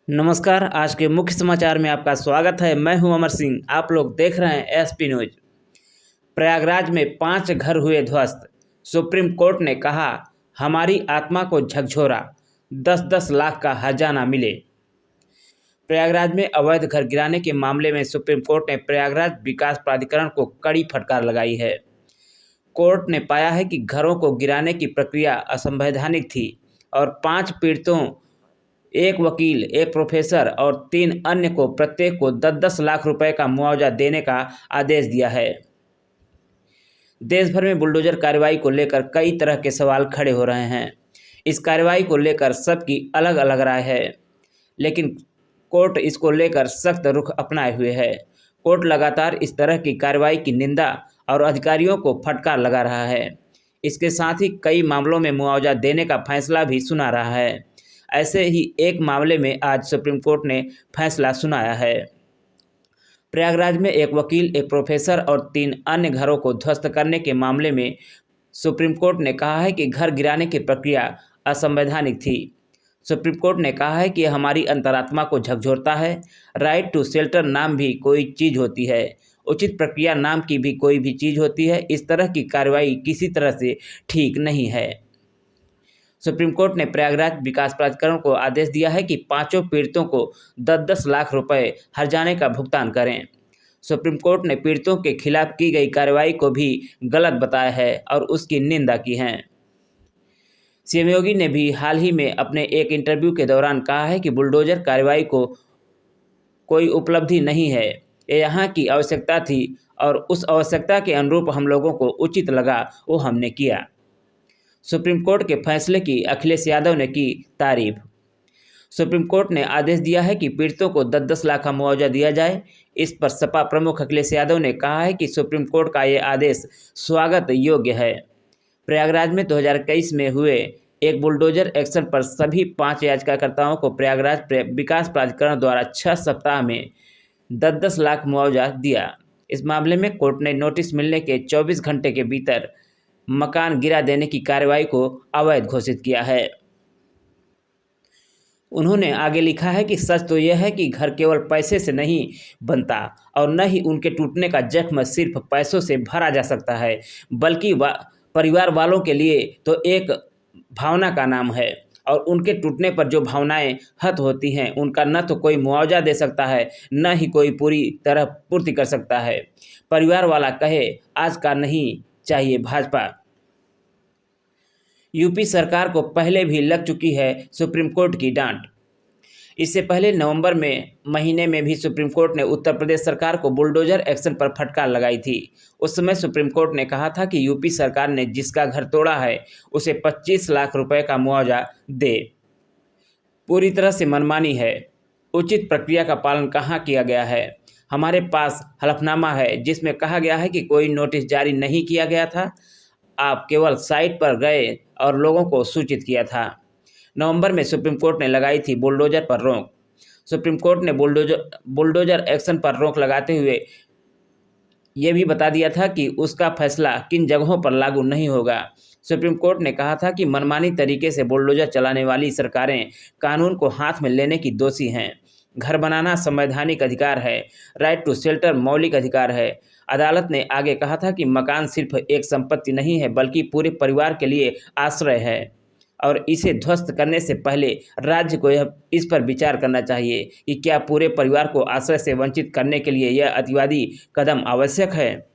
नमस्कार। आज के मुख्य समाचार में आपका स्वागत है। मैं हूं अमर सिंह। आप लोग देख रहे हैं एसपी न्यूज। प्रयागराज में 5 घर हुए ध्वस्त। सुप्रीम कोर्ट ने कहा हमारी आत्मा को झकझोरा, 10-10 लाख का हर्जाना मिले। प्रयागराज में अवैध घर गिराने के मामले में सुप्रीम कोर्ट ने प्रयागराज विकास प्राधिकरण को कड़ी फटकार लगाई है। कोर्ट ने पाया है कि घरों को गिराने की प्रक्रिया असंवैधानिक थी और 5 पीड़ितों, एक वकील, एक प्रोफेसर और 3 अन्य को प्रत्येक को 10-10 लाख रुपए का मुआवजा देने का आदेश दिया है। देश भर में बुलडोजर कार्रवाई को लेकर कई तरह के सवाल खड़े हो रहे हैं। इस कार्रवाई को लेकर सबकी अलग अलग राय है, लेकिन कोर्ट इसको लेकर सख्त रुख अपनाए हुए है। कोर्ट लगातार इस तरह की कार्रवाई की निंदा और अधिकारियों को फटकार लगा रहा है। इसके साथ ही कई मामलों में मुआवजा देने का फैसला भी सुना रहा है। ऐसे ही एक मामले में आज सुप्रीम कोर्ट ने फैसला सुनाया है। प्रयागराज में एक वकील, एक प्रोफेसर और 3 अन्य घरों को ध्वस्त करने के मामले में सुप्रीम कोर्ट ने कहा है कि घर गिराने की प्रक्रिया असंवैधानिक थी। सुप्रीम कोर्ट ने कहा है कि हमारी अंतरात्मा को झकझोरता है। राइट टू शेल्टर नाम भी कोई चीज़ होती है, उचित प्रक्रिया नाम की भी कोई भी चीज़ होती है। इस तरह की कार्रवाई किसी तरह से ठीक नहीं है। सुप्रीम कोर्ट ने प्रयागराज विकास प्राधिकरण को आदेश दिया है कि 5 पीड़ितों को 10-10 लाख रुपए हर्जाने का भुगतान करें। सुप्रीम कोर्ट ने पीड़ितों के खिलाफ की गई कार्रवाई को भी गलत बताया है और उसकी निंदा की है। सीएम योगी ने भी हाल ही में अपने एक इंटरव्यू के दौरान कहा है कि बुलडोजर कार्रवाई को कोई उपलब्धि नहीं है, ये यहाँ की आवश्यकता थी और उस आवश्यकता के अनुरूप हम लोगों को उचित लगा वो हमने किया। सुप्रीम कोर्ट के फैसले की अखिलेश यादव ने की तारीफ। सुप्रीम कोर्ट ने आदेश दिया है कि पीड़ितों को 10-10 लाख का मुआवजा दिया जाए। इस पर सपा प्रमुख अखिलेश यादव ने कहा है कि सुप्रीम कोर्ट का ये आदेश स्वागत योग्य है। प्रयागराज में 2021 में हुए एक बुलडोजर एक्शन पर सभी 5 याचिकाकर्ताओं को प्रयागराज विकास प्राधिकरण द्वारा 6 सप्ताह में 10-10 लाख मुआवजा दिया। इस मामले में कोर्ट ने नोटिस मिलने के 24 घंटे के भीतर मकान गिरा देने की कार्रवाई को अवैध घोषित किया है। उन्होंने आगे लिखा है कि सच तो यह है कि घर केवल पैसे से नहीं बनता और न ही उनके टूटने का जख्म सिर्फ पैसों से भरा जा सकता है, बल्कि परिवार वालों के लिए तो एक भावना का नाम है और उनके टूटने पर जो भावनाएं हत होती हैं उनका न तो कोई मुआवजा दे सकता है, न ही कोई पूरी तरह पूर्ति कर सकता है। परिवार वाला कहे आज का नहीं चाहिए भाजपा। यूपी सरकार को पहले भी लग चुकी है सुप्रीम कोर्ट की डांट। इससे पहले नवंबर महीने में भी सुप्रीम कोर्ट ने उत्तर प्रदेश सरकार को बुलडोजर एक्शन पर फटकार लगाई थी। उस समय सुप्रीम कोर्ट ने कहा था कि यूपी सरकार ने जिसका घर तोड़ा है उसे 25 लाख रुपए का मुआवजा दे। पूरी तरह से मनमानी है। उचित प्रक्रिया का पालन कहाँ किया गया है? हमारे पास हलफनामा है जिसमें कहा गया है कि कोई नोटिस जारी नहीं किया गया था, आप केवल साइट पर गए और लोगों को सूचित किया था। नवंबर में सुप्रीम कोर्ट ने लगाई थी बुलडोजर पर रोक। सुप्रीम कोर्ट ने बुलडोजर एक्शन पर रोक लगाते हुए ये भी बता दिया था कि उसका फैसला किन जगहों पर लागू नहीं होगा। सुप्रीम कोर्ट ने कहा था कि मनमानी तरीके से बुलडोजर चलाने वाली सरकारें कानून को हाथ में लेने की दोषी हैं। घर बनाना संवैधानिक अधिकार है, राइट टू शेल्टर मौलिक अधिकार है। अदालत ने आगे कहा था कि मकान सिर्फ एक संपत्ति नहीं है बल्कि पूरे परिवार के लिए आश्रय है और इसे ध्वस्त करने से पहले राज्य को इस पर विचार करना चाहिए कि क्या पूरे परिवार को आश्रय से वंचित करने के लिए यह अतिवादी कदम आवश्यक है।